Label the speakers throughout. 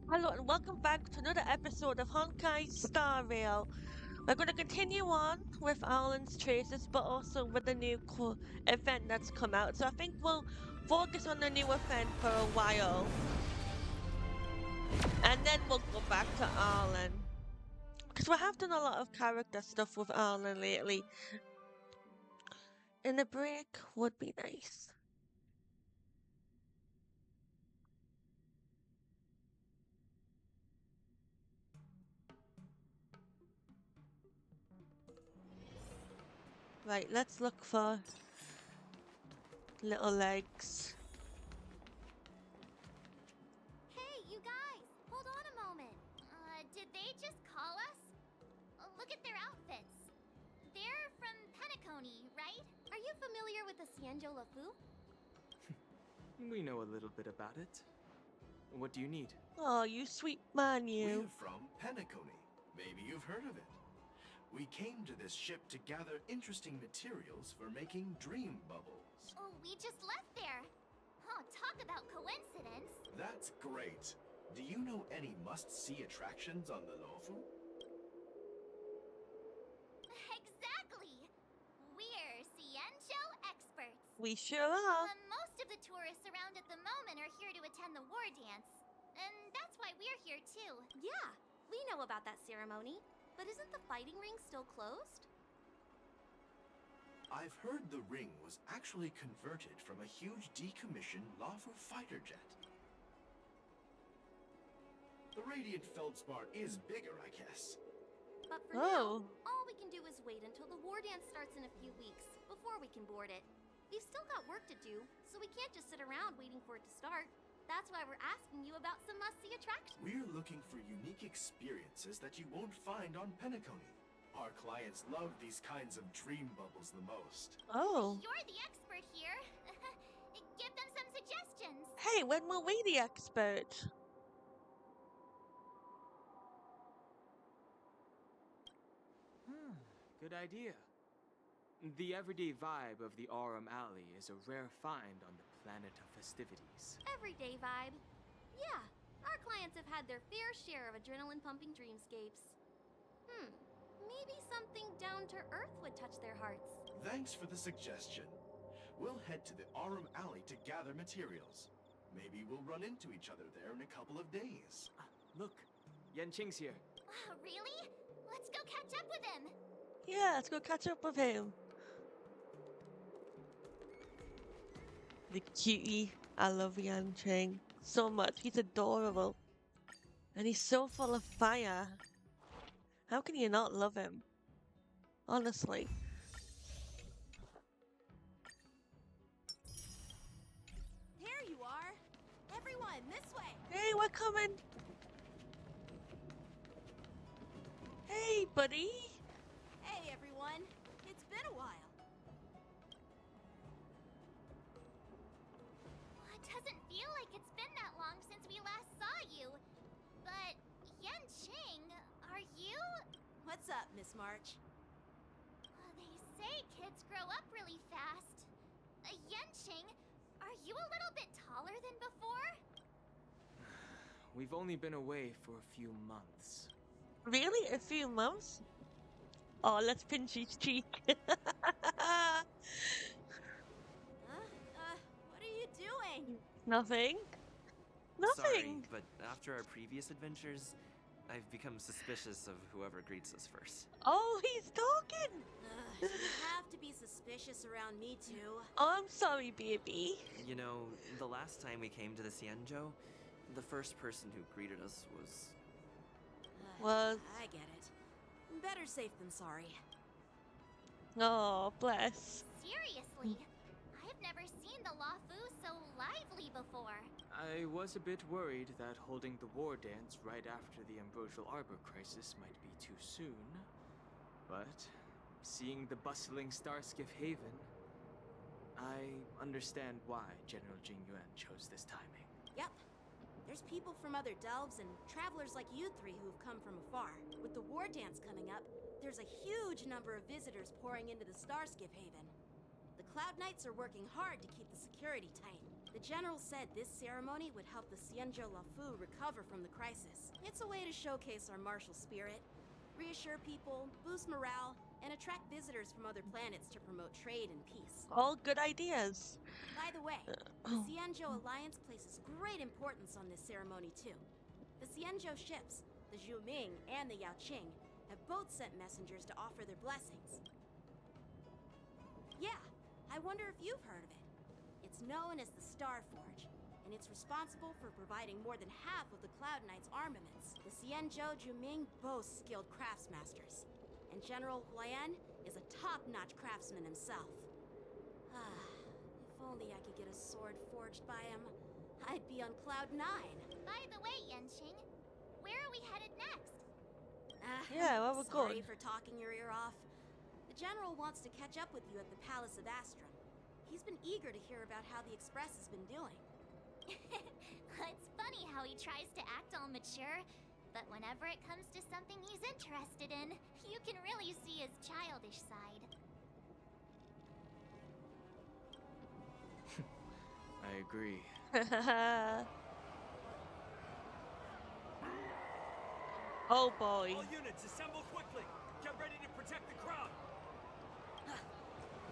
Speaker 1: Hello and welcome back to another episode of Honkai Star Rail. We're going to continue on with Alan's traces, but also with the new event that's come out. So I think we'll focus on the new event for a while, and then we'll go back to Alan. Because we have done a lot of character stuff with Alan lately, and a break would be nice. Right, let's look for little legs.
Speaker 2: Hey, you guys! Hold on a moment. Did they just call us? Look at their outfits. They're from Penacony, right? Are you familiar with the Cienjo Luofu?
Speaker 3: We know a little bit about it. What do you need?
Speaker 1: Oh, you sweet man, you.
Speaker 4: We're from Penacony. Maybe you've heard of it. We came to this ship to gather interesting materials for making dream bubbles.
Speaker 2: Oh, we just left there. Oh, talk about coincidence.
Speaker 4: That's great. Do you know any must-see attractions on the Luofu?
Speaker 2: Exactly. We're Cienjo experts.
Speaker 1: We sure are.
Speaker 2: Most of the tourists around at the moment are here to attend the war dance. And that's why we're here too.
Speaker 5: Yeah, we know about that ceremony. But isn't the fighting ring still closed?
Speaker 4: I've heard the ring was actually converted from a huge decommissioned Luofu fighter jet. The radiant feldspar is bigger, I guess.
Speaker 5: But for now, all we can do is wait until the war dance starts in a few weeks before we can board it. We've still got work to do, so we can't just sit around waiting for it to start. That's why we're asking you about some must-see attractions.
Speaker 4: We're looking for unique experiences that you won't find on Penacony. Our clients love these kinds of dream bubbles the most.
Speaker 1: Oh.
Speaker 2: You're the expert here. Give them some suggestions.
Speaker 1: Hey, when will we the expert?
Speaker 3: Good idea. The everyday vibe of the Aurum Alley is a rare find on the planet of festivities.
Speaker 5: Everyday vibe. Yeah, our clients have had their fair share of adrenaline-pumping dreamscapes. Maybe something down to earth would touch their hearts.
Speaker 4: Thanks for the suggestion. We'll head to the Aurum Alley to gather materials. Maybe we'll run into each other there in a couple of days.
Speaker 3: Look, Yanqing's here.
Speaker 2: Really? Let's go catch up with him.
Speaker 1: Yeah, let's go catch up with him. The cutie. I love Yan Cheng so much. He's adorable. And he's so full of fire. How can you not love him? Honestly.
Speaker 5: There you are! Everyone, this way!
Speaker 1: Hey, we're coming. Hey, buddy.
Speaker 5: Hey, everyone! It's been a while.
Speaker 2: It doesn't feel like it's been that long since we last saw you. But, Yanqing, are you?
Speaker 5: What's up, Miss March?
Speaker 2: They say kids grow up really fast. Yanqing, are you a little bit taller than before?
Speaker 3: We've only been away for a few months.
Speaker 1: Really? A few months? Oh, let's pinch his cheek.
Speaker 5: What are you doing?
Speaker 1: Nothing.
Speaker 6: Sorry,
Speaker 1: Nothing.
Speaker 6: but after our previous adventures, I've become suspicious of whoever greets us first.
Speaker 1: Oh, he's talking.
Speaker 5: You have to be suspicious around me too.
Speaker 1: Oh, I'm sorry, baby.
Speaker 6: You know, the last time we came to the Cienjo, the first person who greeted us was...
Speaker 1: Was.
Speaker 5: I get it. Better safe than sorry.
Speaker 1: Oh, bless.
Speaker 2: Seriously, I've never seen the Luofu so lively before.
Speaker 3: I was a bit worried that holding the war dance right after the Ambrosial Arbor crisis might be too soon. But seeing the bustling Starskiff Haven, I understand why General Jing Yuan chose this timing.
Speaker 5: Yep. There's people from other delves and travelers like you three who've come from afar. With the war dance coming up, there's a huge number of visitors pouring into the Starskiff Haven. The Cloud Knights are working hard to keep the security tight.
Speaker 7: The general said this ceremony would help the Xianzhou Luofu recover from the crisis. It's a way to showcase our martial spirit, reassure people, boost morale, and attract visitors from other planets to promote trade and peace.
Speaker 1: All good ideas.
Speaker 7: By the way, the Xianzhou Alliance places great importance on this ceremony too. The Xianzhou ships, the Zhuming and the Yaoqing, have both sent messengers to offer their blessings. Yeah, I wonder if you've heard of it. It's known as the Star Forge, and it's responsible for providing more than half of the Cloud Knight's armaments. The Xianzhou Zhuming boasts skilled craftsmasters, and General Huayan is a top-notch craftsman himself. If only I could get a sword forged by him, I'd be on Cloud 9.
Speaker 2: By the way, Yanqing, where are we headed next?
Speaker 1: Yeah, well, we're
Speaker 7: Sorry
Speaker 1: good.
Speaker 7: for talking your ear off. The General wants to catch up with you at the Palace of Astrum. He's been eager to hear about how the Express has been doing.
Speaker 2: It's funny how he tries to act all mature, but whenever it comes to something he's interested in, you can really see his childish side.
Speaker 3: I agree.
Speaker 1: Oh boy.
Speaker 8: All units, assemble quickly! Get ready to protect the crowd!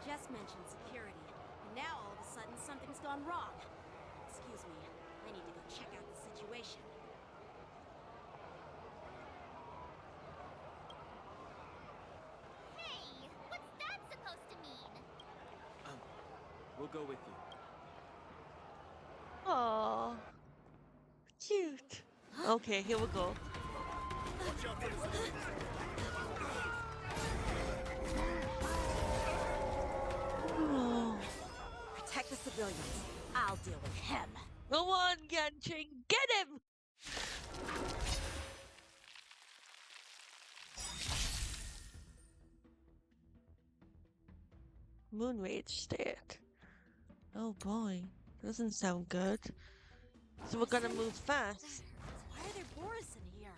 Speaker 7: Just mentioned security, and now all of a sudden something's gone wrong. Excuse me, I need to go check out the situation.
Speaker 2: Hey, what's that supposed to mean?
Speaker 3: We'll go with you.
Speaker 1: Aww. Cute. Okay, here we go. Oh.
Speaker 7: Protect the civilians. I'll deal with him.
Speaker 1: Go on, Yanqing, get him! Moon Rage State. Oh boy, doesn't sound good. So we're gonna move fast.
Speaker 7: Why are there Boris in here?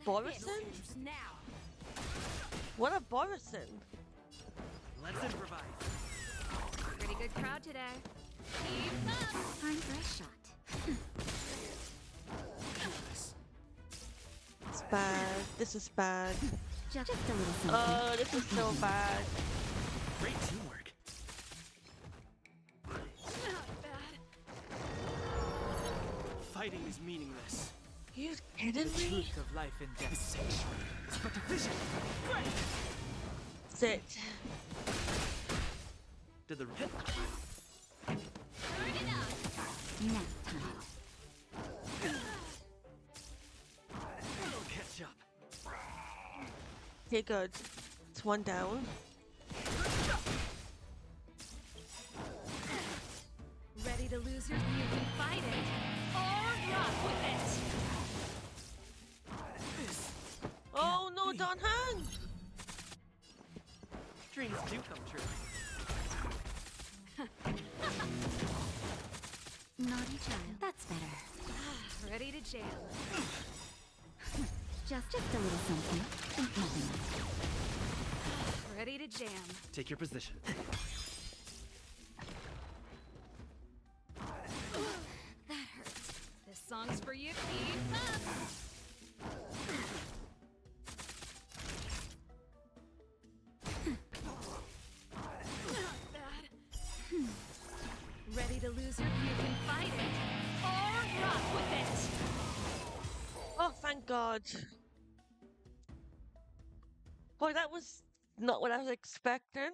Speaker 1: Borison?
Speaker 7: Now.
Speaker 1: What a Borison!
Speaker 8: Let's improvise.
Speaker 5: Pretty good crowd today. Keep up! Time for a shot.
Speaker 1: It's bad. This is bad.
Speaker 5: Just a little something.
Speaker 1: Oh, this is so bad.
Speaker 8: Great teamwork.
Speaker 7: Not bad.
Speaker 8: Fighting is meaningless.
Speaker 1: You kidding
Speaker 8: The
Speaker 1: me?
Speaker 8: truth of life and death is but the vision. Great!
Speaker 1: Sit.
Speaker 8: Did the
Speaker 2: Turn it up!
Speaker 5: Nap time.
Speaker 8: I'll catch up.
Speaker 1: Okay, good. It's one down.
Speaker 5: Ready to lose your you can fight it or rock with it.
Speaker 1: Oh no, Don Han!
Speaker 8: Dreams do come true.
Speaker 5: Naughty child. That's better. Ready to jam. Just a little something. Nothing else. Ready to jam.
Speaker 8: Take your position.
Speaker 5: That hurts. This song's for you. Keep up.
Speaker 7: Not bad.
Speaker 5: Ready to lose your you can fight it or rock with it.
Speaker 1: Oh, thank God. Boy, that was not what I was expecting.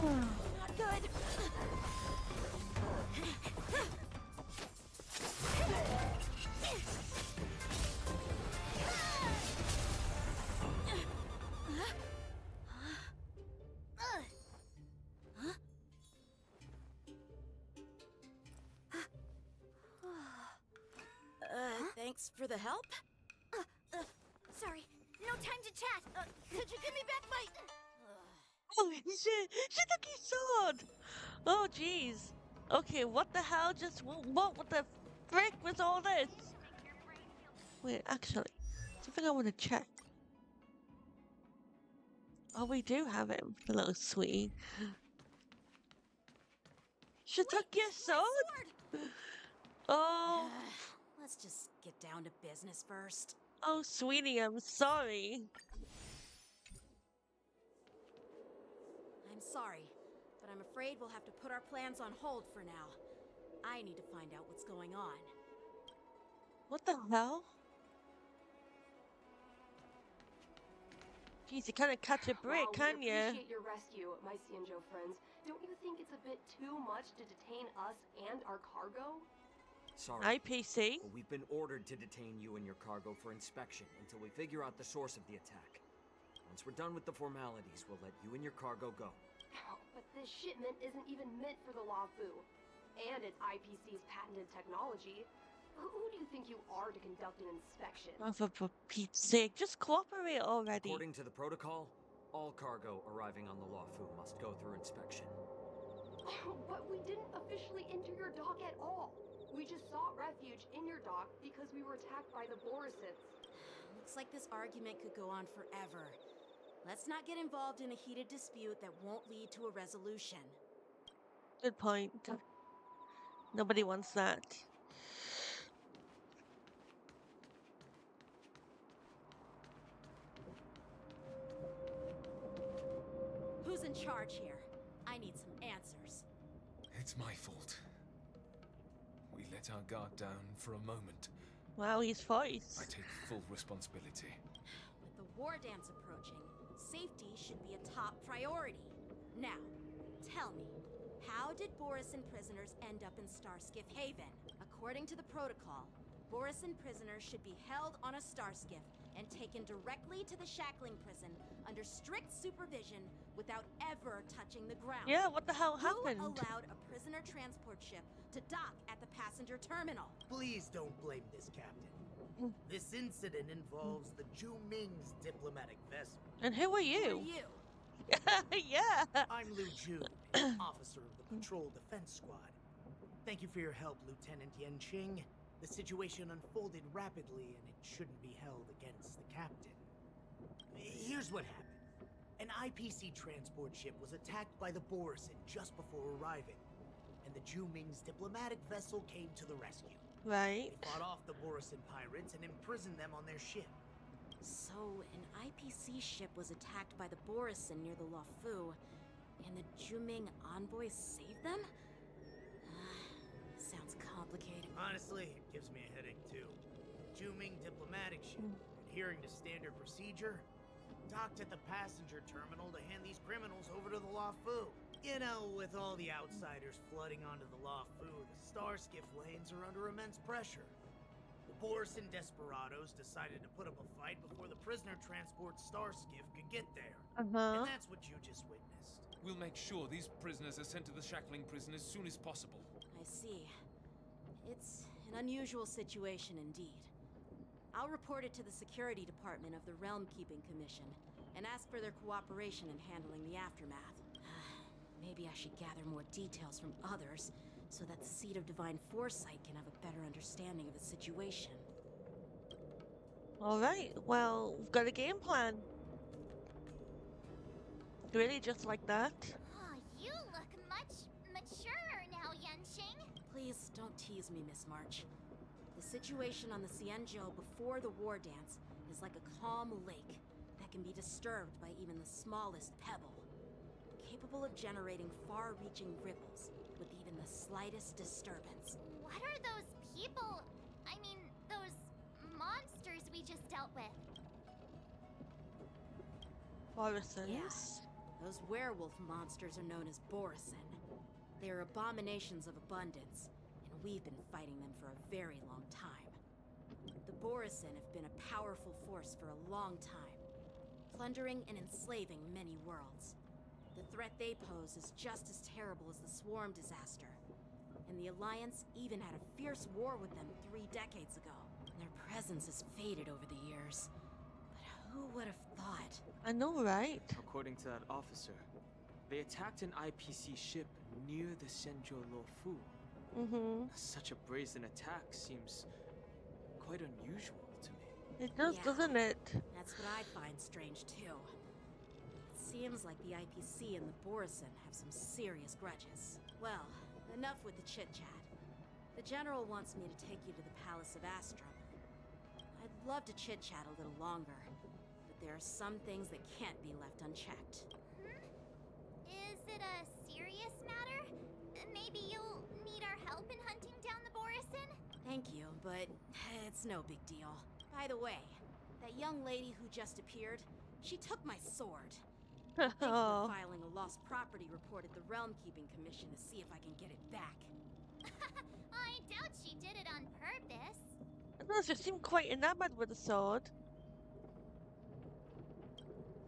Speaker 7: Not good. Thanks for the help.
Speaker 2: Sorry, no time to chat. Could you give me back my...
Speaker 1: Holy shit! She took his sword! Oh, jeez. Okay, what the hell just... What the frick was all this? Wait, actually, Something I want to check. Oh, we do have him, the little sweetie. She took your sword? Oh.
Speaker 7: Let's just get down to business first.
Speaker 1: Oh, sweetie, I'm sorry.
Speaker 7: I'm sorry, but I'm afraid we'll have to put our plans on hold for now. I need to find out what's going on.
Speaker 1: What the hell? Jeez, you can't catch a break,
Speaker 9: While
Speaker 1: can
Speaker 9: we
Speaker 1: you?
Speaker 9: appreciate your rescue, my Cienjo friends, don't you think it's a bit too much to detain us and our cargo?
Speaker 8: Sorry,
Speaker 1: IPC?
Speaker 8: but we've been ordered to detain you and your cargo for inspection until we figure out the source of the attack. Once we're done with the formalities, we'll let you and your cargo go.
Speaker 9: But this shipment isn't even meant for the Luofu, and it's IPC's patented technology. Who do you think you are to conduct an inspection?
Speaker 1: Oh, for Pete's sake, just cooperate already.
Speaker 8: According to the protocol, all cargo arriving on the Luofu must go through inspection.
Speaker 9: But we didn't officially enter your dock at all. We just sought refuge in your dock because we were attacked by the Borisits.
Speaker 7: Looks like this argument could go on forever. Let's not get involved in a heated dispute that won't lead to a resolution.
Speaker 1: Good point. Nobody wants that.
Speaker 7: Who's in charge here? I need some answers.
Speaker 10: It's my fault. We let our guard down for a moment.
Speaker 1: Wow, his voice.
Speaker 10: I take full responsibility.
Speaker 7: With the war dance approaching, safety should be a top priority. Now, tell me, how did Borison prisoners end up in Starskiff Haven? According to the protocol, Borison prisoners should be held on a Starskiff and taken directly to the shackling prison under strict supervision without ever touching the ground.
Speaker 1: Yeah, what the hell happened?
Speaker 7: Who allowed a prisoner transport ship to dock at the passenger terminal?
Speaker 11: Please don't blame this, Captain. This incident involves the Ju Ming's diplomatic vessel.
Speaker 1: And who are
Speaker 7: Who
Speaker 1: you?
Speaker 7: are you?
Speaker 1: Yeah.
Speaker 11: I'm Liu Ju, officer of the Patrol Defense Squad. Thank you for your help, Lieutenant Yanqing. The situation unfolded rapidly, and it shouldn't be held against the captain. Here's what happened. An IPC transport ship was attacked by the Borison just before arriving, and the Ju Ming's diplomatic vessel came to the rescue.
Speaker 1: Right.
Speaker 11: They fought off the Borison pirates and imprisoned them on their ship.
Speaker 7: So, an IPC ship was attacked by the Borison near the Luofu, and the Juming envoys saved them? Sounds complicated.
Speaker 11: Honestly, it gives me a headache too. Ju Ming diplomatic ship, adhering to standard procedure, docked at the passenger terminal to hand these criminals over to the Luofu. You know, with all the outsiders flooding onto the Luofu, the Starskiff lanes are under immense pressure. The Borison desperados decided to put up a fight before the prisoner transport Starskiff could get there. And that's what you just witnessed.
Speaker 10: We'll make sure these prisoners are sent to the shackling prison as soon as possible.
Speaker 7: I see. It's an unusual situation indeed. I'll report it to the security department of the Realm Keeping Commission and ask for their cooperation in handling the aftermath. Maybe I should gather more details from others so that the Seed of Divine Foresight can have a better understanding of the situation.
Speaker 1: Alright, well, we've got a game plan. Really, just like that?
Speaker 2: Oh, you look much maturer now, Yanqing.
Speaker 7: Please don't tease me, Miss March. The situation on the Cienjo before the war dance is like a calm lake that can be disturbed by even the smallest pebble, capable of generating far-reaching ripples with even the slightest disturbance.
Speaker 2: What are those people? I mean, those monsters we just dealt with?
Speaker 1: Borisons.
Speaker 7: Yeah. Those werewolf monsters are known as Borison. They are abominations of abundance, and we've been fighting them for a very long time. The Borison have been a powerful force for a long time, plundering and enslaving many worlds. The threat they pose is just as terrible as the Swarm disaster, and the Alliance even had a fierce war with them 3 decades ago. Their presence has faded over the years, but who would have thought?
Speaker 1: I know, right?
Speaker 3: According to that officer, they attacked an IPC ship near the Senjo Luofu. Such a brazen attack seems quite unusual to me.
Speaker 1: It does,
Speaker 7: Yeah.
Speaker 1: doesn't it?
Speaker 7: That's what I find strange too. It seems like the IPC and the Borison have some serious grudges. Well, enough with the chit-chat. The General wants me to take you to the Palace of Astrum. I'd love to chit-chat a little longer, but there are some things that can't be left unchecked.
Speaker 2: Is it a serious matter? Maybe you'll need our help in hunting down the Borison?
Speaker 7: Thank you, but it's no big deal. By the way, that young lady who just appeared, she took my sword. I'm thinking of filing a lost property report at the Realm Keeping Commission to see if I can get it back.
Speaker 2: I doubt she did it on purpose.
Speaker 1: I don't know, she seemed quite enamored with the sword.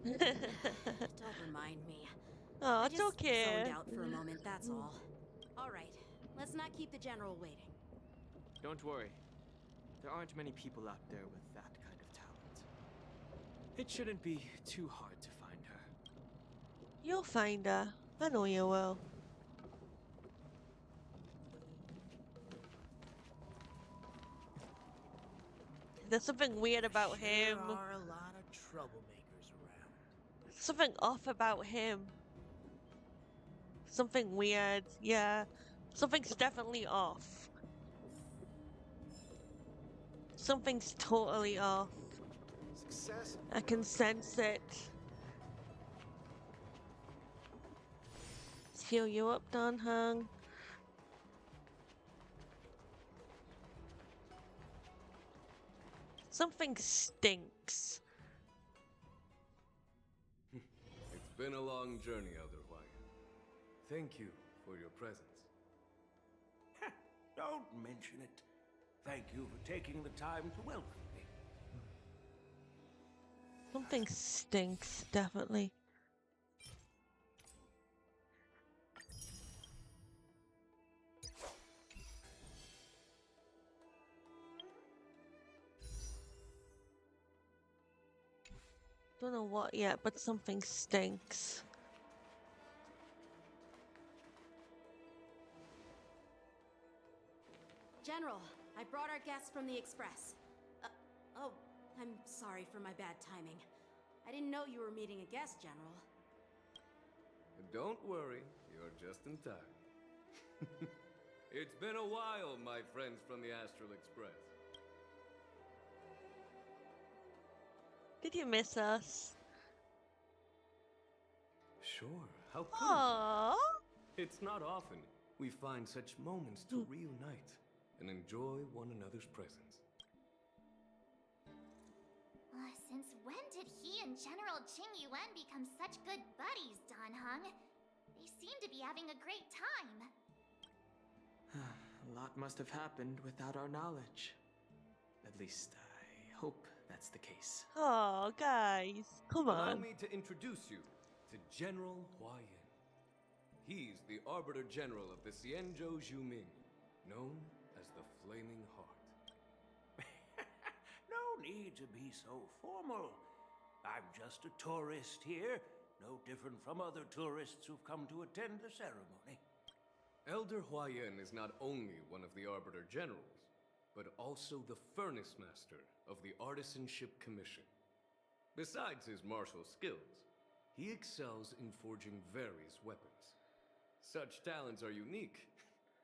Speaker 7: Don't remind me.
Speaker 1: Oh,
Speaker 7: I
Speaker 1: it's
Speaker 7: just
Speaker 1: okay.
Speaker 7: zoned out for a moment, that's all. All right, let's not keep the General waiting.
Speaker 3: Don't worry. There aren't many people out there with that kind of talent. It shouldn't be too hard to find her.
Speaker 1: You'll find her. I know you will. There's something weird about him.
Speaker 11: There are a lot of troublemakers around.
Speaker 1: Something off about him. Something weird. Yeah. Something's definitely off. Something's totally off.
Speaker 4: Success.
Speaker 1: I can sense it. Let's heal you up, Dan Hang. Something stinks.
Speaker 12: It's been a long journey, Elder Hwayan. Thank you for your presence.
Speaker 13: Don't mention it. Thank you for taking the time to welcome me.
Speaker 1: Something stinks, definitely. Don't know what yet, but something stinks.
Speaker 7: General, I brought our guests from the Express. Oh, I'm sorry for my bad timing. I didn't know you were meeting a guest, General.
Speaker 12: Don't worry, you're just in time. It's been a while, my friends from the Astral Express.
Speaker 1: Did you miss us?
Speaker 12: Sure, how could
Speaker 1: Aww.
Speaker 12: It's not often we find such moments to reunite and enjoy one another's presence.
Speaker 2: Since when did he and General Jing Yuan become such good buddies, Dan Heng? They seem to be having a great time.
Speaker 3: A lot must have happened without our knowledge. At least, I hope that's the case.
Speaker 1: Oh, guys, come
Speaker 12: Allow
Speaker 1: on.
Speaker 12: me to introduce you to General Hwayan. He's the Arbiter General of the Xianzhou Juming, known as the Flaming Heart.
Speaker 13: No need to be so formal. I'm just a tourist here, no different from other tourists who've come to attend the ceremony.
Speaker 12: Elder Hwayan is not only one of the Arbiter Generals, but also the Furnace Master of the Artisanship Commission. Besides his martial skills, he excels in forging various weapons. Such talents are unique,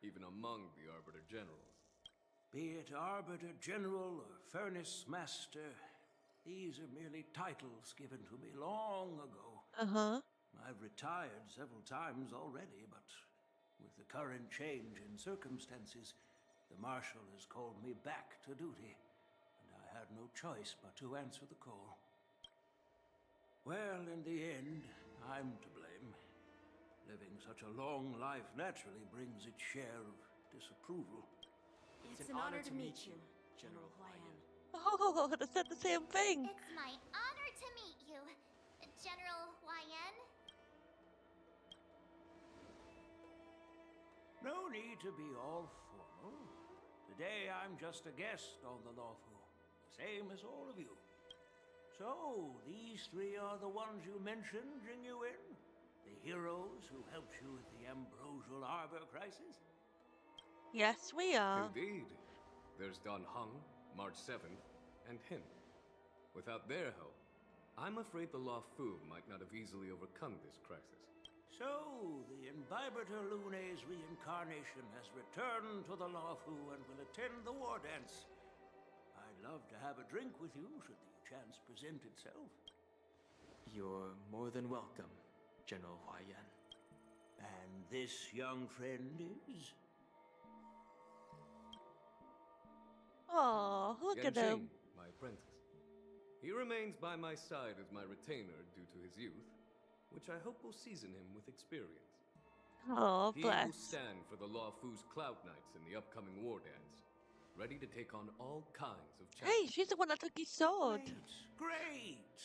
Speaker 12: even among the Arbiter Generals.
Speaker 13: Be it Arbiter General or Furnace Master, these are merely titles given to me long ago.
Speaker 1: Uh-huh.
Speaker 13: I've retired several times already, but with the current change in circumstances, the Marshal has called me back to duty, and I had no choice but to answer the call. Well, in the end, I'm to blame. Living such a long life naturally brings its share of disapproval.
Speaker 7: It's an honor to meet you, General Hwayan.
Speaker 1: Oh, they said the same thing.
Speaker 2: It's my honor to meet you, General Hwayan.
Speaker 13: No need to be all formal. Today I'm just a guest on the Luofu, same as all of you. So, these three are the ones you mentioned, Jing Yuan? The heroes who helped you with the Ambrosial Arbor crisis?
Speaker 1: Yes, we are.
Speaker 12: Indeed. There's Dan Heng, March 7th, and him, Without their help, I'm afraid the Luofu might not have easily overcome this crisis.
Speaker 13: So, the Imbibitor Lune's reincarnation has returned to the Luofu and will attend the war dance. I'd love to have a drink with you should the chance present itself.
Speaker 3: You're more than welcome, General Huayan.
Speaker 13: And this young friend is?
Speaker 1: Oh, look at him.
Speaker 12: Yanqing, my apprentice. He remains by my side as my retainer due to his youth, which I hope will season him with experience.
Speaker 1: Oh,
Speaker 12: He will
Speaker 1: bless.
Speaker 12: stand for the Luofu's Cloud Knights in the upcoming war dance, ready to take on all kinds of
Speaker 1: Hey,
Speaker 12: challenges.
Speaker 1: she's the one that took his sword.
Speaker 13: Great!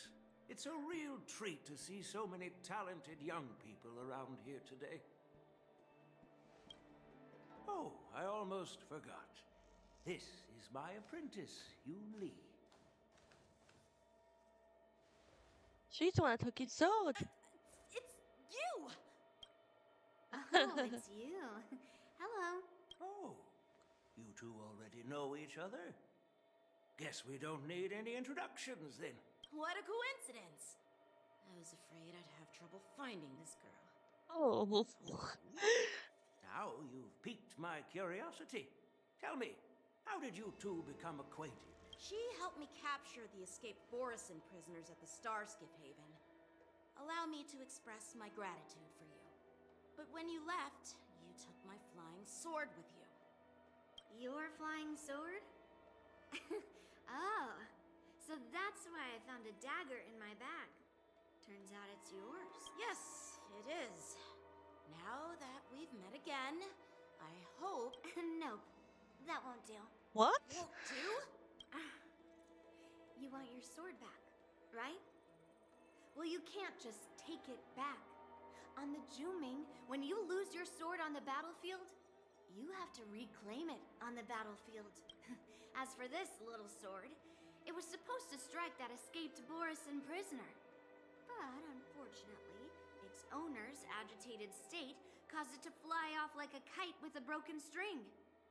Speaker 13: It's a real treat to see so many talented young people around here today. Oh, I almost forgot. This is my apprentice, Yoon Lee.
Speaker 1: She's the one that took his sword.
Speaker 5: It's you! Oh, it's you. Hello.
Speaker 13: Oh, you two already know each other? Guess we don't need any introductions then.
Speaker 7: What a coincidence! I was afraid I'd have trouble finding this girl.
Speaker 1: Oh.
Speaker 13: Now you've piqued my curiosity. Tell me, how did you two become acquainted?
Speaker 7: She helped me capture the escaped Borison prisoners at the Starskiff Haven. Allow me to express my gratitude for you. But when you left, you took my flying sword with you.
Speaker 2: Your flying sword? Oh, so that's why I found a dagger in my bag. Turns out it's yours.
Speaker 7: Yes, it is. Now that we've met again, I hope...
Speaker 2: Nope, that won't do.
Speaker 1: What?
Speaker 7: Won't do?
Speaker 2: You want your sword back, right? Well, you can't just take it back. On the Juming, when you lose your sword on the battlefield, you have to reclaim it on the battlefield. As for this little sword, it was supposed to strike that escaped Borison prisoner. But unfortunately, its owner's agitated state caused it to fly off like a kite with a broken string,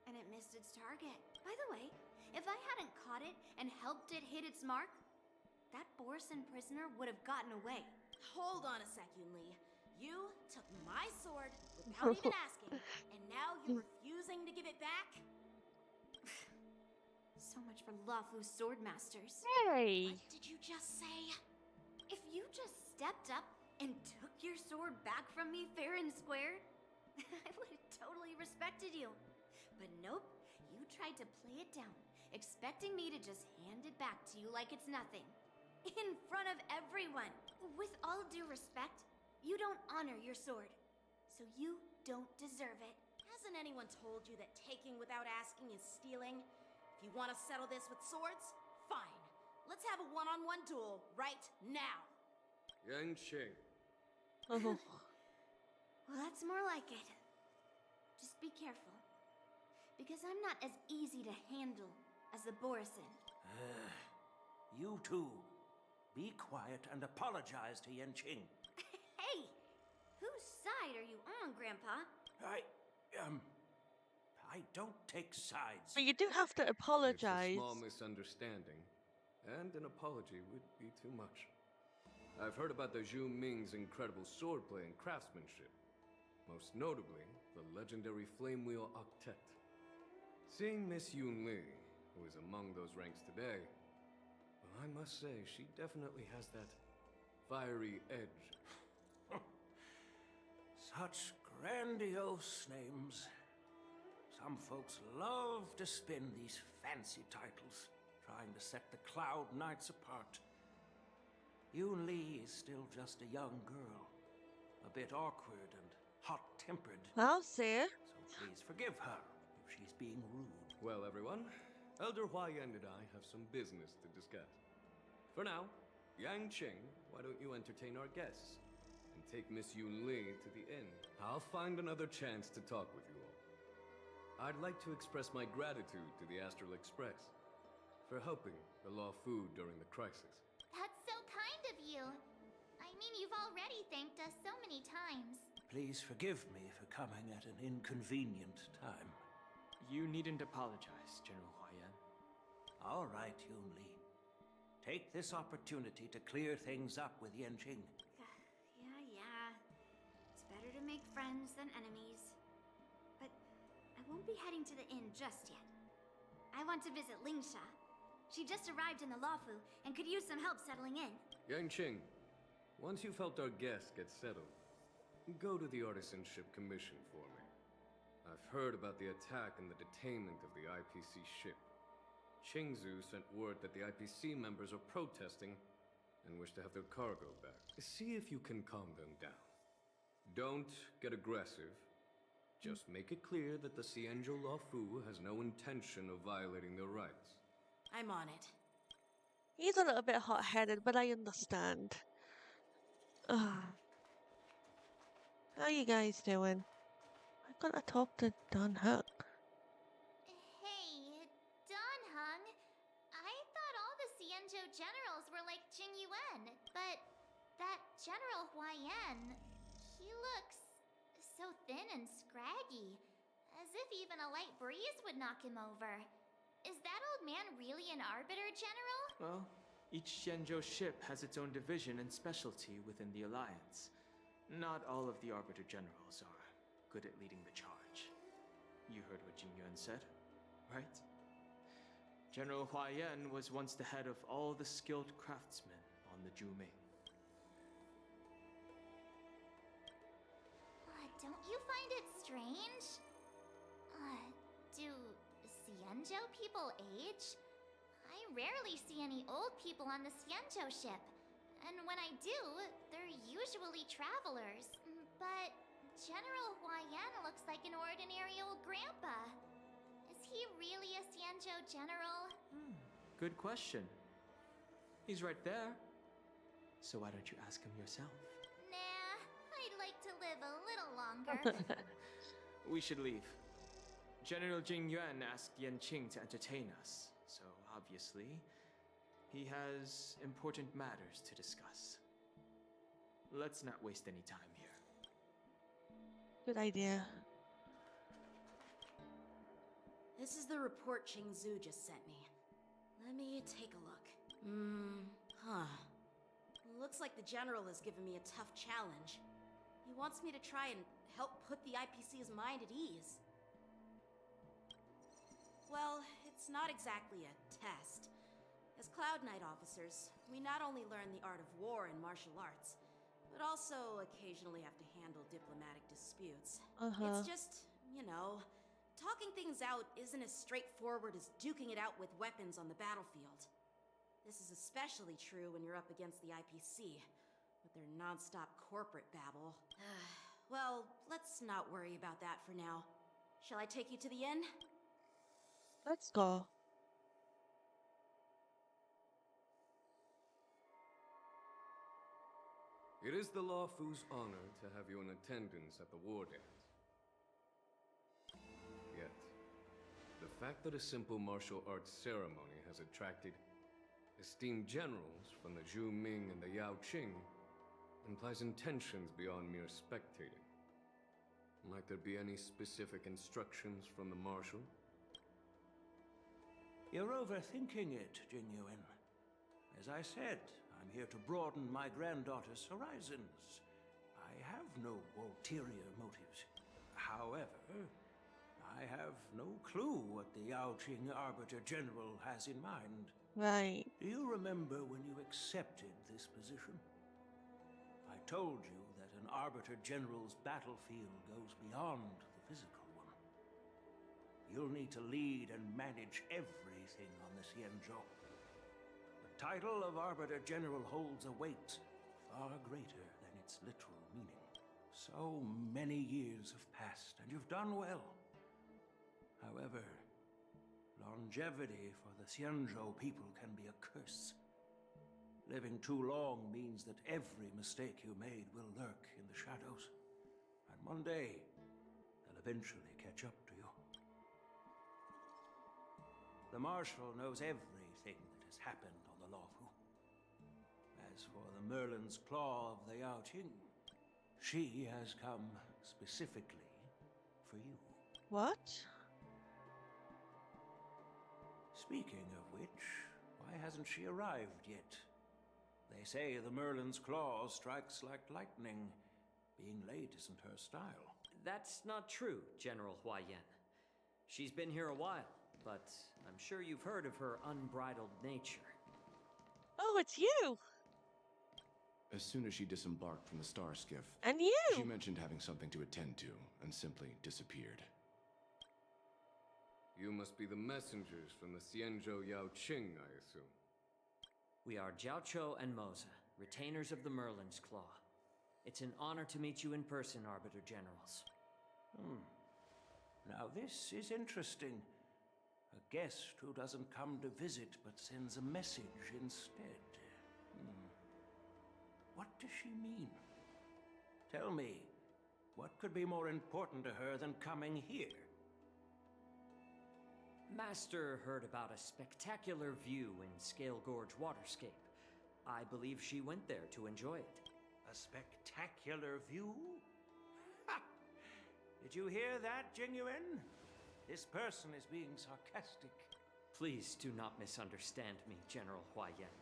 Speaker 2: and it missed its target. By the way, if I hadn't caught it and helped it hit its mark, that Borison prisoner would have gotten away.
Speaker 7: Hold on a sec, Yoon Lee. You took my sword without even asking, and now you're refusing to give it back?
Speaker 2: So much for Luofu Swordmasters.
Speaker 1: Hey.
Speaker 7: What did you just say?
Speaker 2: If you just stepped up and took your sword back from me fair and square, I would have totally respected you. But nope, you tried to play it down, expecting me to just hand it back to you like it's nothing. In front of everyone. With all due respect, you don't honor your sword, so you don't deserve it.
Speaker 7: Hasn't anyone told you that taking without asking is stealing? If you want to settle this with swords, fine. Let's have a one-on-one duel right now.
Speaker 12: Yanqing.
Speaker 1: Oh.
Speaker 2: Well, that's more like it. Just be careful, because I'm not as easy to handle as the Borison.
Speaker 13: You two, be quiet and apologize to Yanqing.
Speaker 2: Hey! Whose side are you on, Grandpa?
Speaker 13: I don't take sides.
Speaker 1: But you do have to
Speaker 12: It's a
Speaker 1: apologize.
Speaker 12: small misunderstanding, and an apology would be too much. I've heard about the Zhu Ming's incredible swordplay and craftsmanship. Most notably, the legendary Flame Wheel Octet. Seeing Miss Yoon Lee, who is among those ranks today, well, I must say, she definitely has that fiery edge.
Speaker 13: Such grandiose names. Some folks love to spin these fancy titles, trying to set the Cloud Knights apart. Yoon Lee is still just a young girl, a bit awkward and hot-tempered.
Speaker 1: I'll see.
Speaker 13: So please forgive her if she's being rude.
Speaker 12: Well, everyone, Elder Huayan and I have some business to discuss. For now, Yanqing, why don't you entertain our guests? And take Miss Yoon Lee to the inn. I'll find another chance to talk with you all. I'd like to express my gratitude to the Astral Express for helping the Luofu during the crisis.
Speaker 2: That's so kind of you. I mean, you've already thanked us so many times.
Speaker 13: Please forgive me for coming at an inconvenient time.
Speaker 3: You needn't apologize, General Huayan.
Speaker 13: All right, Yoon Lee. take this opportunity to clear things up with Yanqing.
Speaker 2: Yeah. It's better to make friends than enemies. But I won't be heading to the inn just yet. I want to visit Lingsha. She just arrived in the Luofu and could use some help settling in.
Speaker 12: Yanqing, once you've helped our guests get settled, go to the Artisanship Commission for me. I've heard about the attack and the detainment of the IPC ship. Qingzu sent word that the IPC members are protesting and wish to have their cargo back. See if you can calm them down. Don't get aggressive. Just make it clear that the Xianzhou Luofu has no intention of violating their rights.
Speaker 7: I'm on it.
Speaker 1: He's a little bit hot-headed, but I understand. Ugh. How you guys doing? I gotta talk to Don Hook.
Speaker 2: Hey, Don Hung. I thought all the Xianzhou generals were like Jing Yuan, but that General Huaiyan, he looks so thin and scraggy, as if even a light breeze would knock him over. Is that old man really an Arbiter General?
Speaker 3: Well, each Xianzhou ship has its own division and specialty within the Alliance. Not all of the Arbiter Generals are good at leading the charge. You heard what Jing Yuan said, right? General Huaiyan was once the head of all the skilled craftsmen on the Juming.
Speaker 2: Don't you find it strange? Do Xianzhou people age? I rarely see any old people on the Xianzhou ship. And when I do, they're usually travelers. But General Huaiyan looks like an ordinary old grandpa. Is he really a Xianzhou general?
Speaker 3: Good question. He's right there. So why don't you ask him yourself?
Speaker 2: Nah, I'd like to live a little longer.
Speaker 3: We should leave. General Jing Yuan asked Yanqing to entertain us, so obviously, he has important matters to discuss. Let's not waste any time here.
Speaker 1: Good idea.
Speaker 7: This is the report Qingzu just sent me. Let me take a look. Looks like the general has given me a tough challenge. He wants me to try and help put the IPC's mind at ease. Well, it's not exactly a test. As Cloud Knight officers, we not only learn the art of war and martial arts, but also occasionally have to handle diplomatic disputes. It's just, talking things out isn't as straightforward as duking it out with weapons on the battlefield. This is especially true when you're up against the IPC, with their non-stop corporate babble. Well, let's not worry about that for now. Shall I take you to the inn?
Speaker 1: Let's go.
Speaker 12: It is the Luofu's honor to have you in attendance at the war dance. Yet, the fact that a simple martial arts ceremony has attracted esteemed generals from the Zhu Ming and the Yao Qing implies intentions beyond mere spectating. Might there be any specific instructions from the Marshal?
Speaker 13: You're overthinking it, Jing Yuan. As I said, I'm here to broaden my granddaughter's horizons. I have no ulterior motives. However, I have no clue what the Yao Qing Arbiter General has in mind.
Speaker 1: Right.
Speaker 13: Do you remember when you accepted this position? I told you that an Arbiter General's battlefield goes beyond the physical one. You'll need to lead and manage everything on the Xianzhou. The title of Arbiter General holds a weight far greater than its literal meaning. So many years have passed, and you've done well. However, longevity for the Xianzhou people can be a curse. Living too long means that every mistake you made will lurk in the shadows. And one day, they'll eventually catch up to you. The Marshal knows everything that has happened on the Luofu. As for the Merlin's Claw of the Yao Qing, she has come specifically for you.
Speaker 1: What?
Speaker 13: Speaking of which, why Why hasn't she arrived yet? They say the Merlin's claw strikes like lightning. Being late isn't her style.
Speaker 6: That's not true, General Huayan. She's been here a while, but I'm sure you've heard of her unbridled nature.
Speaker 1: Oh, it's you!
Speaker 4: As soon as she disembarked from the star skiff,
Speaker 1: And you!
Speaker 4: she mentioned having something to attend to and simply disappeared.
Speaker 12: You must be the messengers from the Xianzhou Yao Qing, I assume.
Speaker 6: We are Jiaoqiu and Moza, retainers of the Merlin's Claw. It's an honor to meet you in person, Arbiter Generals.
Speaker 13: Now this is interesting. A guest who doesn't come to visit but sends a message instead. What does she mean? Tell me, what could be more important to her than coming here?
Speaker 6: Master heard about a spectacular view in Scale Gorge Waterscape. I believe she went there to enjoy it.
Speaker 13: A spectacular view? Ha! Did you hear that, Jingyuan? This person is being sarcastic.
Speaker 6: Please do not misunderstand me, General Huayan.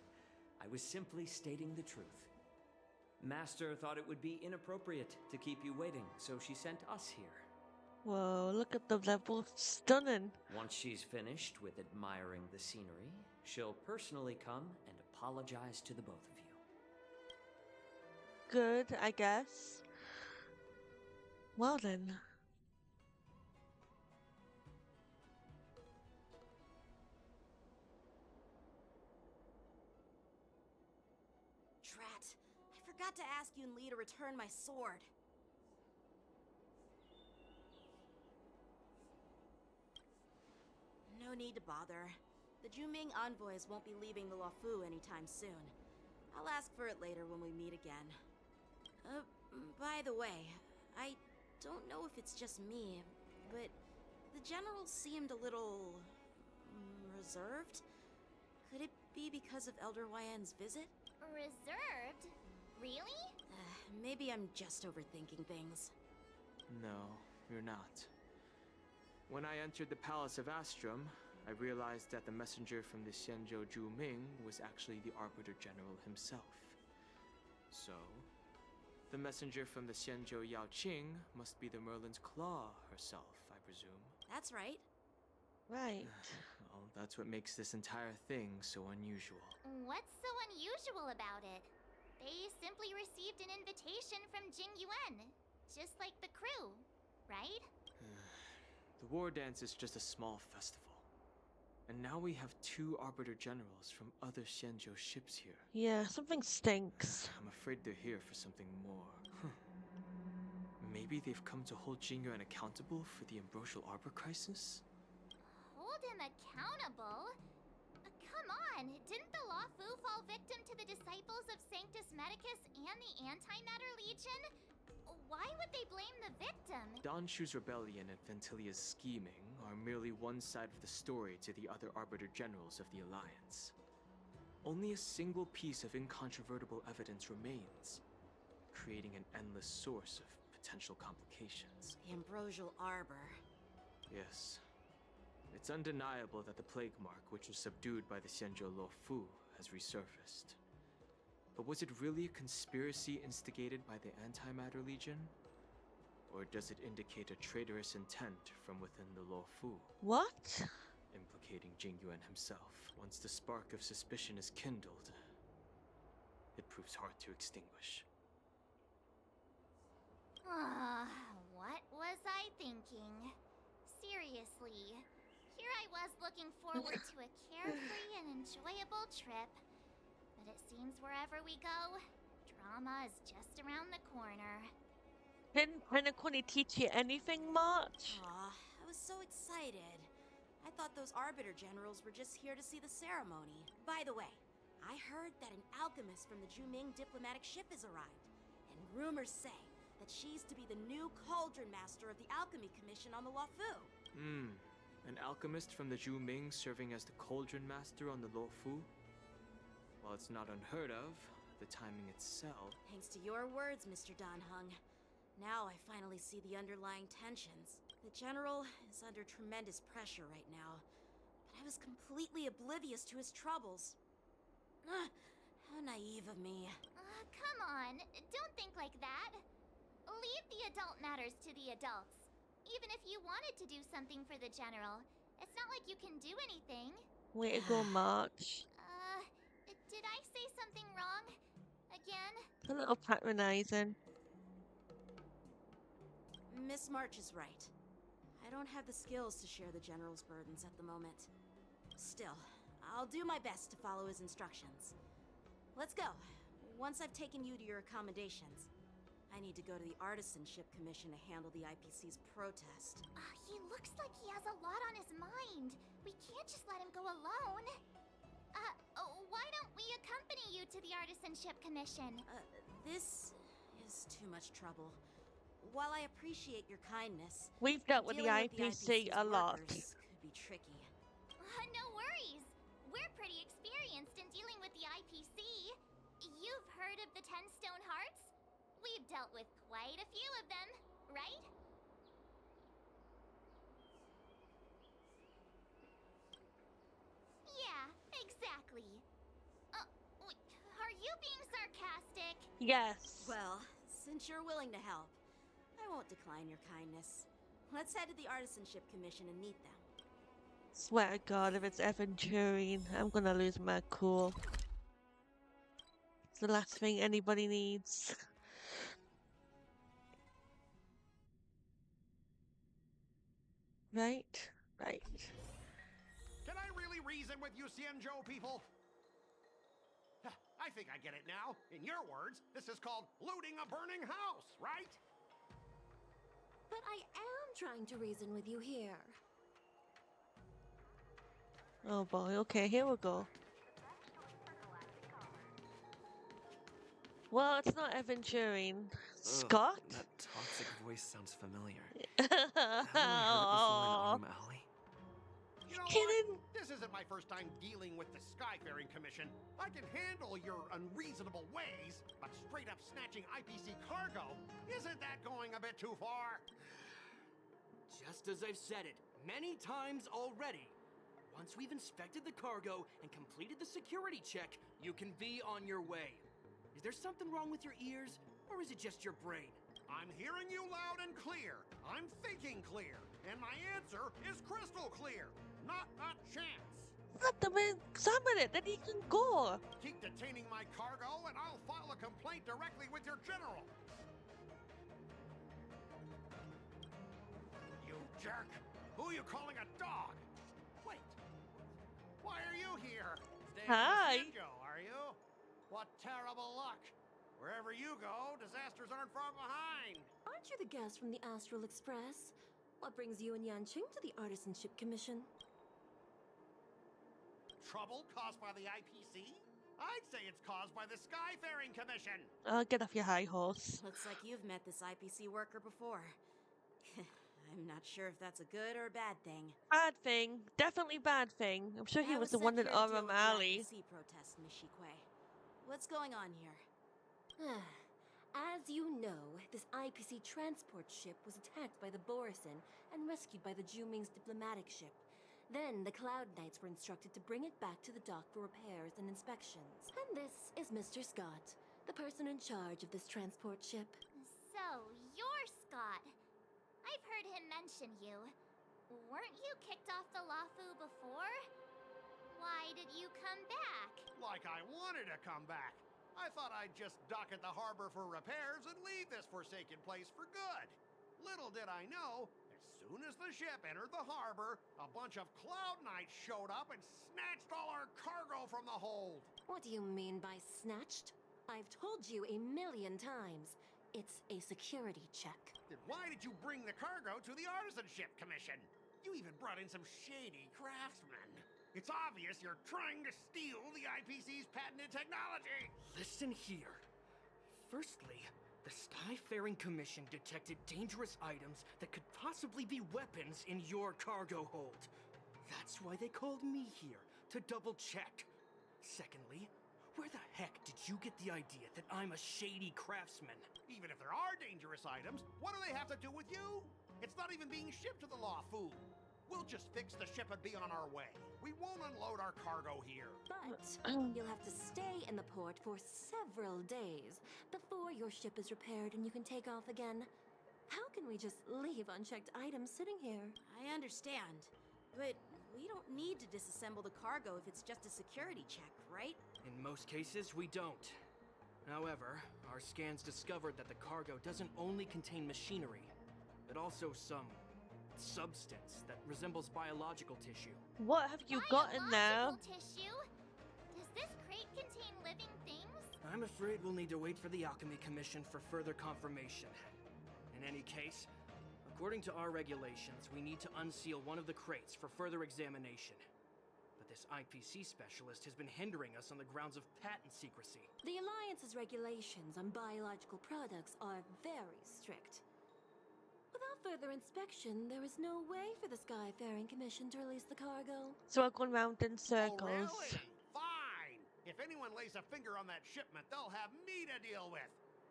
Speaker 6: I was simply stating the truth. Master thought it would be inappropriate to keep you waiting, so she sent us here.
Speaker 1: Whoa, look at the level. Stunning.
Speaker 6: Once she's finished with admiring the scenery, she'll personally come and apologize to the both of you.
Speaker 1: Good, I guess. Well then.
Speaker 7: Drat. I forgot to ask Yun Li to return my sword. No need to bother. The Juming envoys won't be leaving the Luofu anytime soon. I'll ask for it later when we meet again. By the way, I don't know if it's just me, but the general seemed a little reserved. Could it be because of Elder Huayan's visit?
Speaker 2: Reserved? Really?
Speaker 7: Maybe I'm just overthinking things.
Speaker 3: No, you're not. When I entered the Palace of Astrum, I realized that the messenger from the Xianzhou Juming was actually the Arbiter General himself. So, the messenger from the Xianzhou Yao Qing must be the Merlin's Claw herself, I presume.
Speaker 7: That's right.
Speaker 1: Right.
Speaker 3: Well, that's what makes this entire thing so unusual.
Speaker 2: What's so unusual about it? They simply received an invitation from Jingyuan, just like the crew, right?
Speaker 3: The war dance is just a small festival. And now we have 2 Arbiter Generals from other Xianzhou ships here.
Speaker 1: Yeah, something stinks.
Speaker 3: I'm afraid they're here for something more. Maybe they've come to hold Jingyuan accountable for the Ambrosial Arbor crisis?
Speaker 2: Hold him accountable? Come on, didn't the Luofu fall victim to the disciples of Sanctus Medicus and the Antimatter Legion? Why would they blame the victim?
Speaker 3: Don Shu's rebellion and Ventilia's scheming are merely one side of the story to the other Arbiter Generals of the Alliance. Only a single piece of incontrovertible evidence remains, creating an endless source of potential complications.
Speaker 7: The Ambrosial Arbor.
Speaker 3: Yes. It's undeniable that the Plague Mark, which was subdued by the Xianzhou Luofu, has resurfaced. But was it really a conspiracy instigated by the Antimatter Legion? Or does it indicate a traitorous intent from within the Luofu?
Speaker 1: What?
Speaker 3: Implicating Jingyuan himself. Once the spark of suspicion is kindled, it proves hard to extinguish.
Speaker 2: What was I thinking? Seriously, here I was looking forward to a carefree and enjoyable trip. But it seems wherever we go, drama is just around the corner.
Speaker 1: Didn't Penacony teach you anything much?
Speaker 7: Aw, I was so excited. I thought those Arbiter Generals were just here to see the ceremony. By the way, I heard that an alchemist from the Juming diplomatic ship has arrived. And rumors say that she's to be the new Cauldron Master of the Alchemy Commission on the Luofu.
Speaker 3: An alchemist from the Juming serving as the Cauldron Master on the Luofu? While it's not unheard of, the timing itself...
Speaker 7: Thanks to your words, Mr. Danheng. Now I finally see the underlying tensions. The General is under tremendous pressure right now, but I was completely oblivious to his troubles. How naive of me.
Speaker 2: Come on, don't think like that. Leave the adult matters to the adults. Even if you wanted to do something for the General, it's not like you can do anything.
Speaker 1: Way to go, March.
Speaker 2: Did I say something wrong? Again?
Speaker 1: A little patronizing.
Speaker 7: Miss March is right. I don't have the skills to share the General's burdens at the moment. Still, I'll do my best to follow his instructions. Let's go. Once I've taken you to your accommodations, I need to go to the Artisanship Commission to handle the IPC's protest.
Speaker 2: He looks like he has a lot on his mind. We can't just let him go alone. Why don't we accompany you to the Artisanship Commission?
Speaker 7: This is too much trouble. While I appreciate your kindness,
Speaker 1: we've dealt with the IPC a lot.
Speaker 7: Could be tricky.
Speaker 2: No worries. We're pretty experienced in dealing with the IPC. You've heard of the 10 Stone Hearts? We've dealt with quite a few of them, right? Yeah, exactly. Are you being sarcastic?
Speaker 1: Yes.
Speaker 7: Well, since you're willing to help, I won't decline your kindness. Let's head to the Artisanship Commission and meet them.
Speaker 1: Swear to God, if it's Aventurine, I'm gonna lose my cool. It's the last thing anybody needs. Right? Right.
Speaker 14: Can I really reason with you, Cienjo people? I think I get it now. In your words, this is called looting a burning house, right?
Speaker 5: But I am trying to reason with you here.
Speaker 1: Oh boy, okay, here we go. Well, it's not Aventurine. Scott?
Speaker 3: That toxic voice sounds familiar.
Speaker 1: Oh.
Speaker 3: Alley.
Speaker 14: You know
Speaker 1: Kidding?
Speaker 14: what? This isn't my first time dealing with the Skyfaring Commission. I can handle your unreasonable ways, but straight up snatching IPC cargo, isn't that going a bit too far?
Speaker 8: Just as I've said it many times already. Once we've inspected the cargo and completed the security check, you can be on your way. Is there something wrong with your ears, or is it just your brain?
Speaker 14: I'm hearing you loud and clear. I'm thinking clear. And my answer is crystal clear. Not a chance.
Speaker 1: Let them examine it, then he can go.
Speaker 14: Keep detaining my cargo, and I'll file a complaint directly with your general. You jerk! Who are you calling a dog? Wait. Why are you here? Staying
Speaker 1: Hi.
Speaker 14: in Luofu-but, are you? What terrible luck. Wherever you go, disasters aren't far behind.
Speaker 5: Aren't you the guest from the Astral Express? What brings you and Yanqing to the Artisanship Commission?
Speaker 14: Trouble caused by the IPC? I'd say it's caused by the Skyfaring Commission.
Speaker 1: Get off your high horse.
Speaker 7: Looks like you've met this IPC worker before. I'm not sure if that's a good or a bad thing.
Speaker 1: Bad thing. Definitely bad thing. I'm sure he was the one in Aurum Alley.
Speaker 7: IPC protest, Miss Shikwe. What's going on here?
Speaker 5: As you know, this IPC transport ship was attacked by the Borisin and rescued by the Juming's diplomatic ship. Then the Cloud Knights were instructed to bring it back to the dock for repairs and inspections. And this is Mr. Scott, the person in charge of this transport ship.
Speaker 2: So, you're Scott. I've heard him mention you. Weren't you kicked off the Luofu before? Why did you come back?
Speaker 14: Like I wanted to come back. I thought I'd just dock at the harbor for repairs and leave this forsaken place for good. Little did I know, as soon as the ship entered the harbor, a bunch of Cloud Knights showed up and snatched all our cargo from the hold.
Speaker 5: What do you mean by snatched? I've told you 1,000,000 times. It's a security check.
Speaker 14: Then why did you bring the cargo to the Artisanship Commission? You even brought in some shady craftsmen. It's obvious you're trying to steal the IPC's patented technology.
Speaker 8: Listen here. Firstly, the Skyfaring Commission detected dangerous items that could possibly be weapons in your cargo hold. That's why they called me here, to double check. Secondly, where the heck did you get the idea that I'm a shady craftsman?
Speaker 14: Even if there are dangerous items, what do they have to do with you? It's not even being shipped to the Luofu. We'll just fix the ship and be on our way. We won't unload our cargo here.
Speaker 5: But you'll have to stay in the port for several days before your ship is repaired and you can take off again. How can we just leave unchecked items sitting here?
Speaker 7: I understand, but we don't need to disassemble the cargo if it's just a security check, right?
Speaker 8: In most cases, we don't. However, our scans discovered that the cargo doesn't only contain machinery, but also some substance that resembles biological tissue.
Speaker 1: What have you got in there?
Speaker 2: Biological tissue? Does this crate contain living things?
Speaker 8: I'm afraid we'll need to wait for the Alchemy Commission for further confirmation. In any case, according to our regulations, we need to unseal one of the crates for further examination. But this IPC specialist has been hindering us on the grounds of patent secrecy.
Speaker 5: The Alliance's regulations on biological products are very strict. Without further inspection, there is no way for the Skyfaring Commission to release the cargo.
Speaker 1: So we're going round in circles.
Speaker 14: Oh, really? Fine! If anyone lays a finger on that shipment, they'll have me to deal with.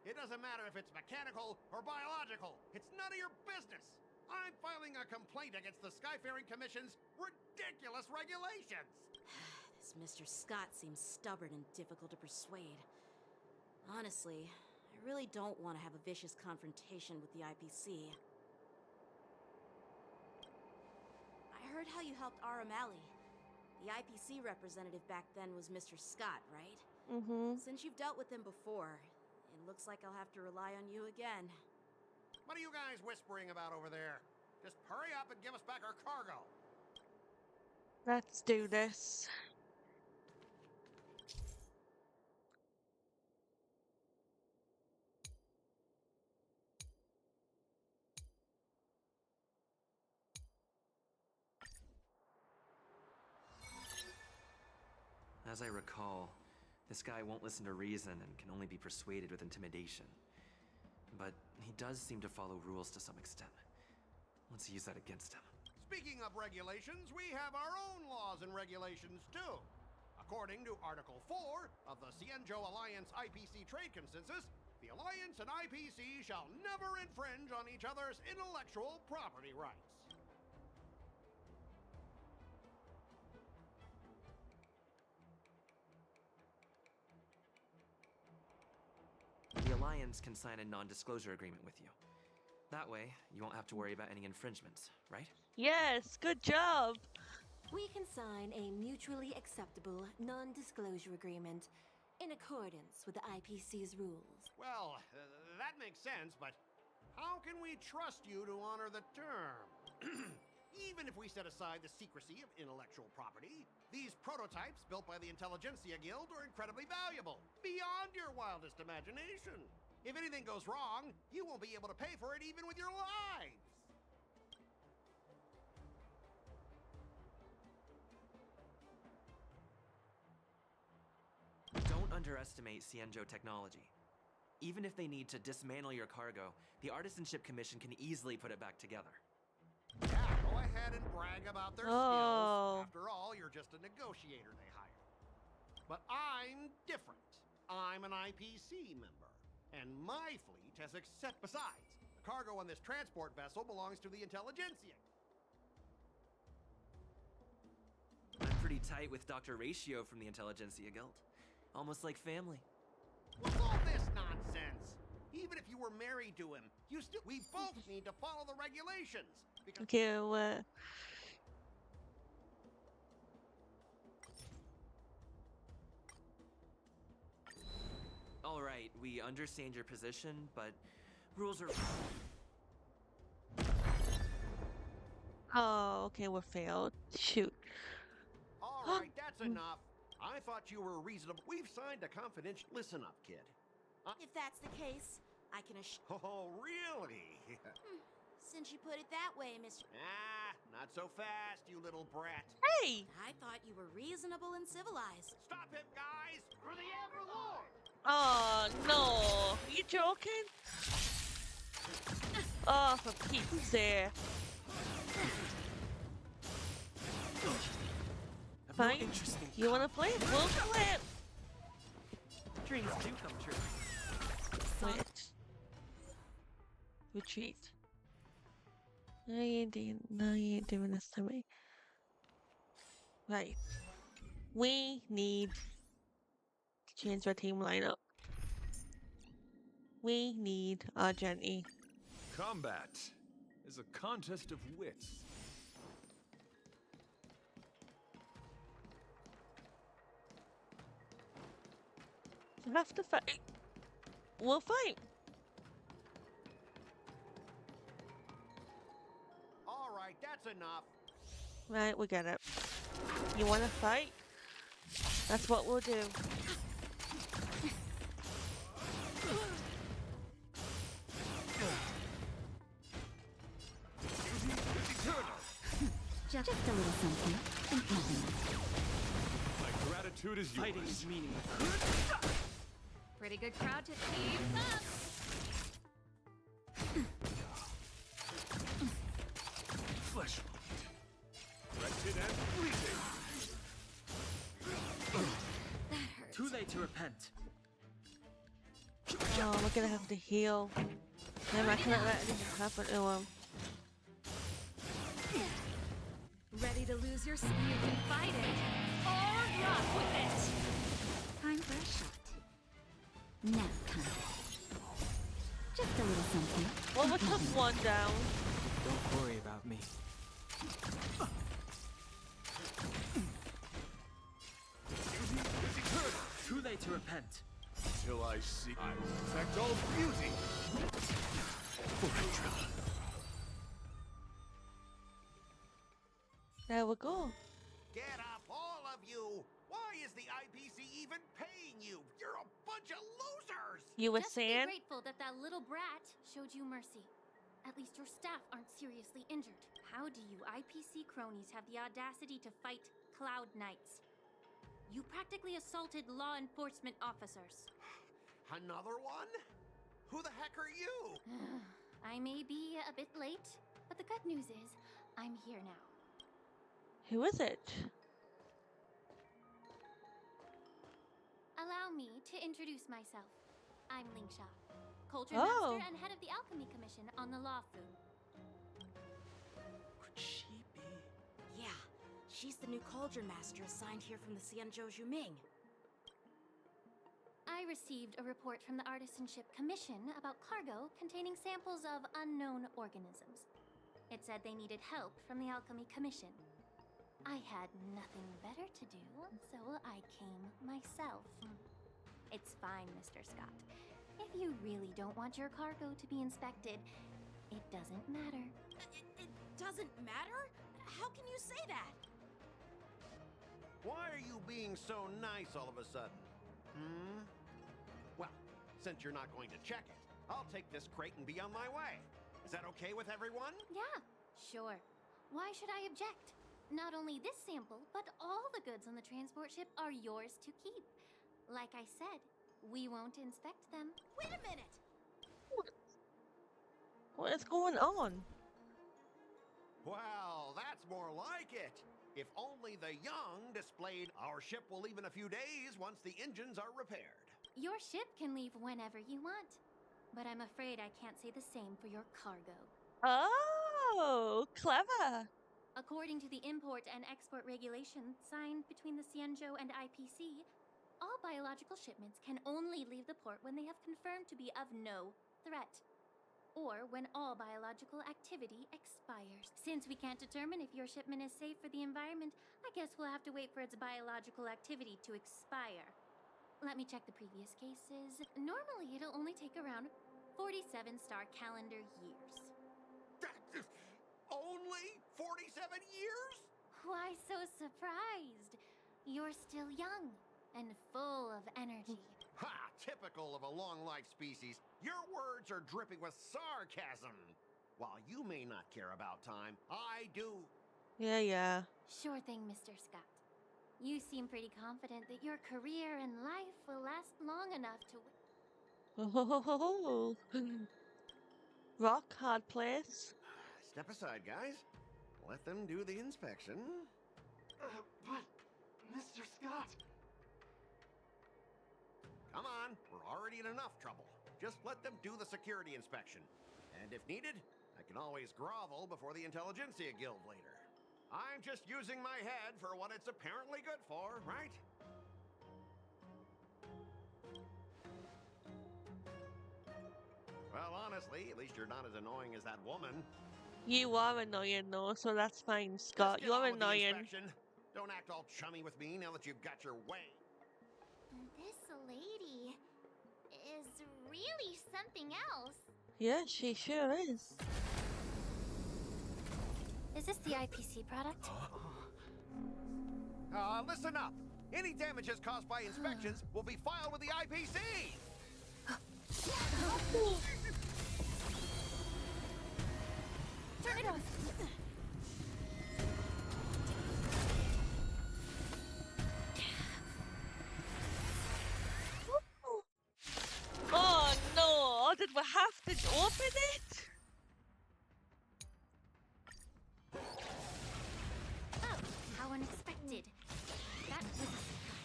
Speaker 14: It doesn't matter if it's mechanical or biological. It's none of your business. I'm filing a complaint against the Skyfaring Commission's ridiculous regulations.
Speaker 7: This Mr. Scott seems stubborn and difficult to persuade. Honestly, I really don't want to have a vicious confrontation with the IPC. I heard how you helped Aramali. The IPC representative back then was Mr. Scott, right?
Speaker 1: Mm-hmm.
Speaker 7: Since you've dealt with him before, it looks like I'll have to rely on you again.
Speaker 14: What are you guys whispering about over there? Just hurry up and give us back our cargo.
Speaker 1: Let's do this.
Speaker 15: As I recall, this guy won't listen to reason and can only be persuaded with intimidation. But he does seem to follow rules to some extent. Let's use that against him.
Speaker 14: Speaking of regulations, we have our own laws and regulations too. According to Article 4 of the Cienjo Alliance IPC Trade Consensus, the Alliance and IPC shall never infringe on each other's intellectual property rights.
Speaker 15: The Alliance can sign a non-disclosure agreement with you. That way, you won't have to worry about any infringements, right?
Speaker 1: Yes, good job.
Speaker 5: We can sign a mutually acceptable non-disclosure agreement in accordance with the IPC's rules.
Speaker 14: Well, that makes sense, but how can we trust you to honor the term? Even if we set aside the secrecy of intellectual property, these prototypes built by the Intelligentsia Guild are incredibly valuable, beyond your wildest imagination. If anything goes wrong, you won't be able to pay for it even with your lives.
Speaker 15: Don't underestimate Cienjo technology. Even if they need to dismantle your cargo, the Artisanship Commission can easily put it back together.
Speaker 14: Yeah, go ahead and brag about their
Speaker 1: Oh.
Speaker 14: skills. After all, you're just a negotiator they hired. But I'm different. I'm an IPC member, and my fleet has accepted. Besides, the cargo on this transport vessel belongs to the Intelligentsia.
Speaker 15: I'm pretty tight with Dr. Ratio from the Intelligentsia Guild. Almost like family.
Speaker 14: What's all this nonsense? Even if you were married to him, we both need to follow the regulations. Because
Speaker 1: Okay,
Speaker 15: All right, we understand your position, but rules are...
Speaker 1: oh, okay, we're failed. Shoot.
Speaker 14: all right, that's enough. I thought you were reasonable. We've signed a confidential. Listen up, kid.
Speaker 7: If that's the case, I can assure...
Speaker 14: Oh, really?
Speaker 7: Since you put it that way, Mr.
Speaker 14: Not so fast, you little brat.
Speaker 1: Hey!
Speaker 7: I thought you were reasonable and civilized.
Speaker 14: Stop him, guys! For the Everlord!
Speaker 1: Oh, no. Are you joking? Oh, for Pete's sake. Fine.
Speaker 3: Interesting.
Speaker 1: You wanna play it? We'll play it.
Speaker 3: Dreams do come true.
Speaker 1: Wait. Retreat. No, you ain't doing this to me. Right. We need to change our team lineup. We need Argenti.
Speaker 10: Combat is a contest of wits.
Speaker 1: We have to fight. We'll fight.
Speaker 14: All right, that's enough.
Speaker 1: Right, we get it. You wanna fight? That's what we'll do.
Speaker 2: Just a little something. Think nothing.
Speaker 10: My gratitude is yours.
Speaker 3: Fighting is meaningless.
Speaker 16: Pretty good crowd to team up.
Speaker 10: Flesh wound. Wretched and bleeding.
Speaker 3: Too late to repent.
Speaker 1: Oh, we're gonna have to heal. Damn, I cannot let anything happen to him.
Speaker 16: Ready to lose your... You can fight it, or rock with it.
Speaker 2: Time for a shot. Nap time. Just a little something.
Speaker 1: Well, we took one down.
Speaker 3: Don't worry about me. Too late to repent.
Speaker 10: Till I see. I will protect all beauty. Forever.
Speaker 1: There we go.
Speaker 14: Get up, all of you! Why is the IPC even paying you? You're a bunch of losers!
Speaker 1: You were
Speaker 5: Just be
Speaker 1: saying?
Speaker 5: grateful that that little brat showed you mercy. At least your staff aren't seriously injured. How do you IPC cronies have the audacity to fight Cloud Knights? You practically assaulted law enforcement officers.
Speaker 14: Another one? Who the heck are you?
Speaker 5: I may be a bit late, but the good news is I'm here now.
Speaker 1: Who is it?
Speaker 5: Allow me to introduce myself. I'm Lingsha, Culture
Speaker 1: Oh.
Speaker 5: Master and head of the Alchemy Commission on the Luofu.
Speaker 3: Could she be?
Speaker 7: Yeah, she's the new Cauldron Master assigned here from the Xianzhou Juming.
Speaker 5: I received a report from the Artisanship Commission about cargo containing samples of unknown organisms. It said they needed help from the Alchemy Commission. I had nothing better to do, so I came myself. It's fine, Mr. Scott. If you really don't want your cargo to be inspected, it doesn't matter.
Speaker 7: It doesn't matter? How can you say that?
Speaker 14: Why are you being so nice all of a sudden? Well, since you're not going to check it, I'll take this crate and be on my way. Is that okay with everyone?
Speaker 5: Yeah, sure. Why should I object? Not only this sample, but all the goods on the transport ship are yours to keep. Like I said, we won't inspect them.
Speaker 7: Wait a minute!
Speaker 1: What is going on?
Speaker 14: Well, that's more like it. If only the young displayed, our ship will leave in a few days once the engines are repaired.
Speaker 5: Your ship can leave whenever you want, but I'm afraid I can't say the same for your cargo.
Speaker 1: Oh, clever.
Speaker 5: According to the import and export regulations signed between the Xianzhou and IPC, all biological shipments can only leave the port when they have confirmed to be of no threat, or when all biological activity expires. Since we can't determine if your shipment is safe for the environment, I guess we'll have to wait for its biological activity to expire. Let me check the previous cases. Normally, it'll only take around 47 star calendar years.
Speaker 14: Only 47 years?
Speaker 5: Why so surprised? You're still young and full of energy.
Speaker 14: Ha! Typical of a long-life species. Your words are dripping with sarcasm. While you may not care about time, I do.
Speaker 1: Yeah.
Speaker 5: Sure thing, Mr. Scott. You seem pretty confident that your career and life will last long enough to...
Speaker 1: Oh, rock hard place.
Speaker 14: Step aside, guys. Let them do the inspection.
Speaker 4: But, Mr. Scott...
Speaker 14: Come on, we're already in enough trouble. Just let them do the security inspection. And if needed, I can always grovel before the Intelligentsia Guild later. I'm just using my head for what it's apparently good for, right? Well, honestly, at least you're not as annoying as that woman.
Speaker 1: You are annoying though, so that's fine,
Speaker 14: Just
Speaker 1: Scott.
Speaker 14: get
Speaker 1: You're
Speaker 14: on with the
Speaker 1: annoying.
Speaker 14: inspection. Don't act all chummy with me now that you've got your way.
Speaker 2: This lady is really something else.
Speaker 1: Yeah, she sure is.
Speaker 2: Is this the IPC product?
Speaker 14: Listen up. Any damages caused by inspections will be filed with the IPC.
Speaker 2: Turn it off.
Speaker 1: Oh no! Did we have to open it?
Speaker 2: Oh, how unexpected. That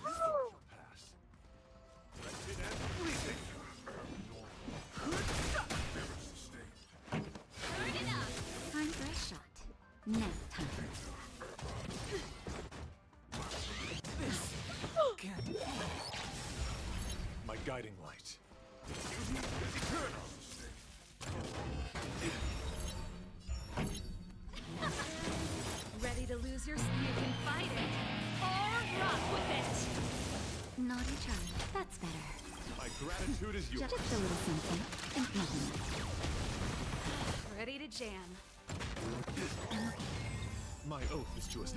Speaker 2: was Turn it up. Time for a shot. Nap time.
Speaker 10: My guiding light.
Speaker 16: Ready to lose your... You can fight it. Or rock with it.
Speaker 2: Naughty child. That's better.
Speaker 10: My gratitude is yours.
Speaker 2: Just a little something. And nothing.
Speaker 16: Ready to jam.
Speaker 10: My oath is to us.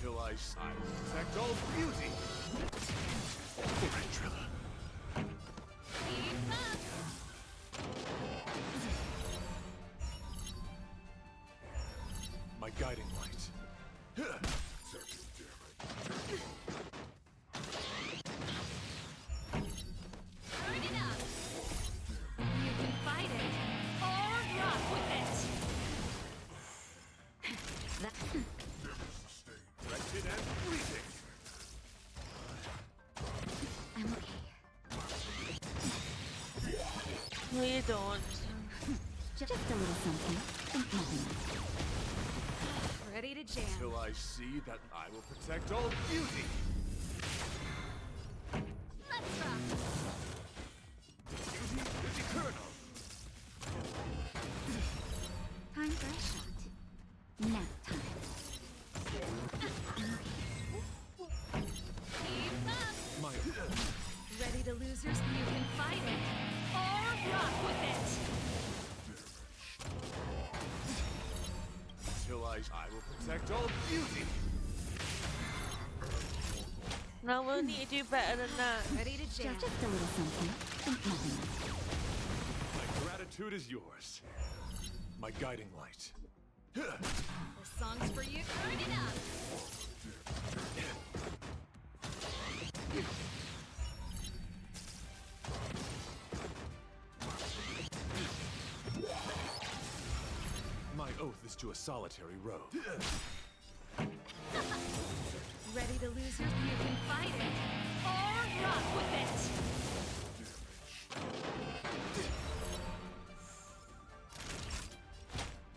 Speaker 10: Till I protect all beauty. Alright, Trilla.
Speaker 2: Keep up.
Speaker 10: My guiding light.
Speaker 2: Turn it up.
Speaker 16: You can fight it. Or rock with it.
Speaker 10: Wretched and fleeting.
Speaker 2: I'm okay.
Speaker 1: No, you don't.
Speaker 2: Just a little something. And nothing.
Speaker 16: Ready to jam.
Speaker 10: Till I see that I will protect all beauty.
Speaker 2: Let's rock.
Speaker 10: Beauty is eternal.
Speaker 2: Time for a shot. Nap time. Keep up.
Speaker 10: My
Speaker 16: Ready to lose your... You can fight it. Or rock with it.
Speaker 10: till I will protect all beauty.
Speaker 1: No, we'll need to do better than that.
Speaker 16: Ready to jam.
Speaker 2: Just a little something. And nothing.
Speaker 10: My gratitude is yours. My guiding light.
Speaker 16: This song's for you.
Speaker 2: Turn it up.
Speaker 10: My oath is to a solitary road.
Speaker 16: Ready to lose your... You can fight it. Or rock with it.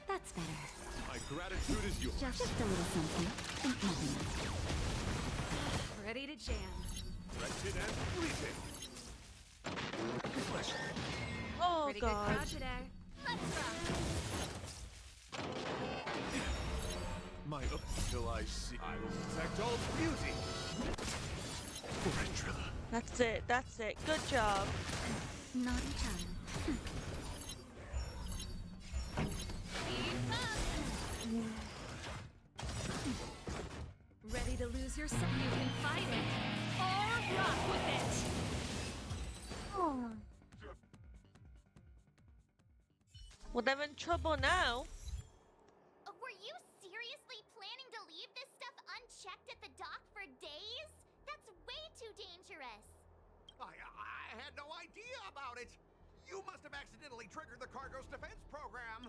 Speaker 2: That's better.
Speaker 10: My gratitude is yours.
Speaker 2: Just a little something. And nothing.
Speaker 16: Ready to jam.
Speaker 10: Wretched and fleeting.
Speaker 1: Oh,
Speaker 16: Pretty
Speaker 1: God.
Speaker 16: good crowd today.
Speaker 2: Let's rock.
Speaker 10: My oath till I see. I will protect all beauty. Right, Trilla.
Speaker 1: That's it. That's it. Good job.
Speaker 2: Naughty child. Keep up.
Speaker 16: Ready to lose your... You can fight it. Or rock with it.
Speaker 1: Oh. Well, they're in trouble now.
Speaker 2: Were you seriously planning to leave this stuff unchecked at the dock for days? That's way too dangerous.
Speaker 14: I had no idea about it. You must have accidentally triggered the cargo's defense program.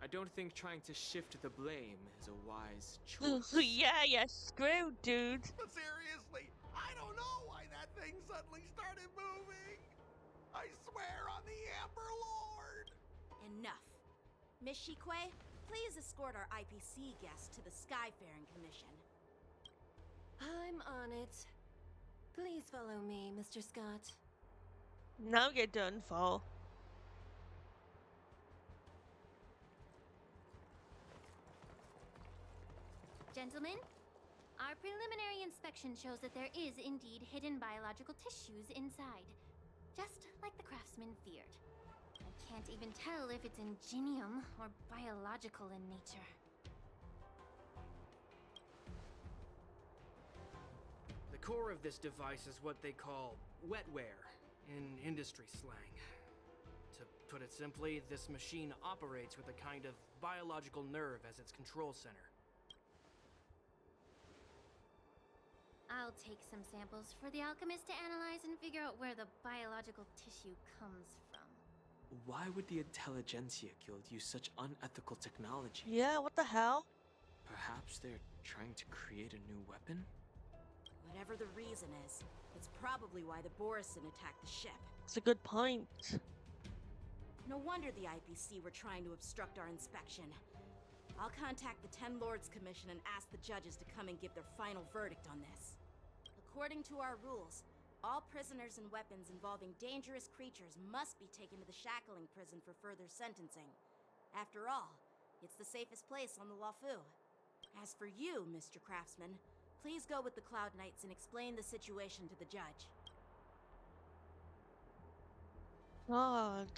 Speaker 3: I don't think trying to shift the blame is a wise
Speaker 1: Ooh,
Speaker 3: choice.
Speaker 1: yeah, you're screwed, dude.
Speaker 14: But seriously, I don't know why that thing suddenly started moving. I swear on the Amber Lord.
Speaker 7: Miss Shikue, please escort our IPC guests to the Skyfaring Commission.
Speaker 17: I'm on it. Please follow me, Mr. Scott.
Speaker 1: Now you're done for.
Speaker 2: Gentlemen, our preliminary inspection shows that there is indeed hidden biological tissues inside, just like the craftsman feared. I can't even tell if it's ingenium or biological in nature.
Speaker 8: The core of this device is what they call wetware in industry slang. To put it simply, this machine operates with a kind of biological nerve as its control center.
Speaker 2: I'll take some samples for the alchemist to analyze and figure out where the biological tissue comes from.
Speaker 3: Why would the Intelligentsia Guild use such unethical technology?
Speaker 1: Yeah, what the hell?
Speaker 3: Perhaps they're trying to create a new weapon?
Speaker 7: Whatever the reason is, it's probably why the Borison attacked the ship.
Speaker 1: It's a good point.
Speaker 7: No wonder the IPC were trying to obstruct our inspection. I'll contact the Ten Lords Commission and ask the judges to come and give their final verdict on this. According to our rules, all prisoners and weapons involving dangerous creatures must be taken to the shackling prison for further sentencing. After all, it's the safest place on the Luofu. As for you, Mr. Craftsman, please go with the Cloud Knights and explain the situation to the judge.
Speaker 1: God.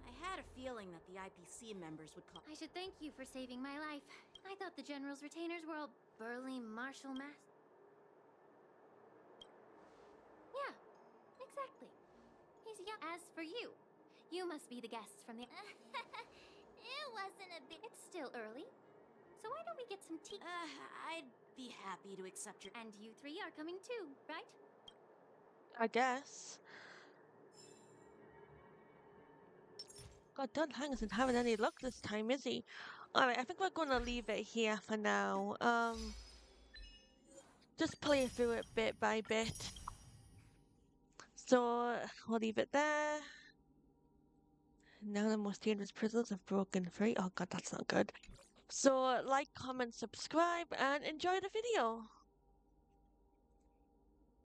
Speaker 7: I had a feeling that the IPC members would call.
Speaker 2: I should thank you for saving my life. I thought the General's retainers were all burly martial Yeah, exactly. He's young. As for you, you must be the guests from the...
Speaker 5: It wasn't a bit...
Speaker 2: It's still early. So why don't we get some tea?
Speaker 7: I'd be happy to accept your...
Speaker 2: And you three are coming too, right?
Speaker 1: I guess. God, Dunhang isn't having any luck this time, is he? Alright, I think we're gonna leave it here for now. Just play through it bit by bit. So, we'll leave it there. Now the most dangerous prisoners have broken free. Oh god, that's not good. So, like, comment, subscribe, and enjoy the video.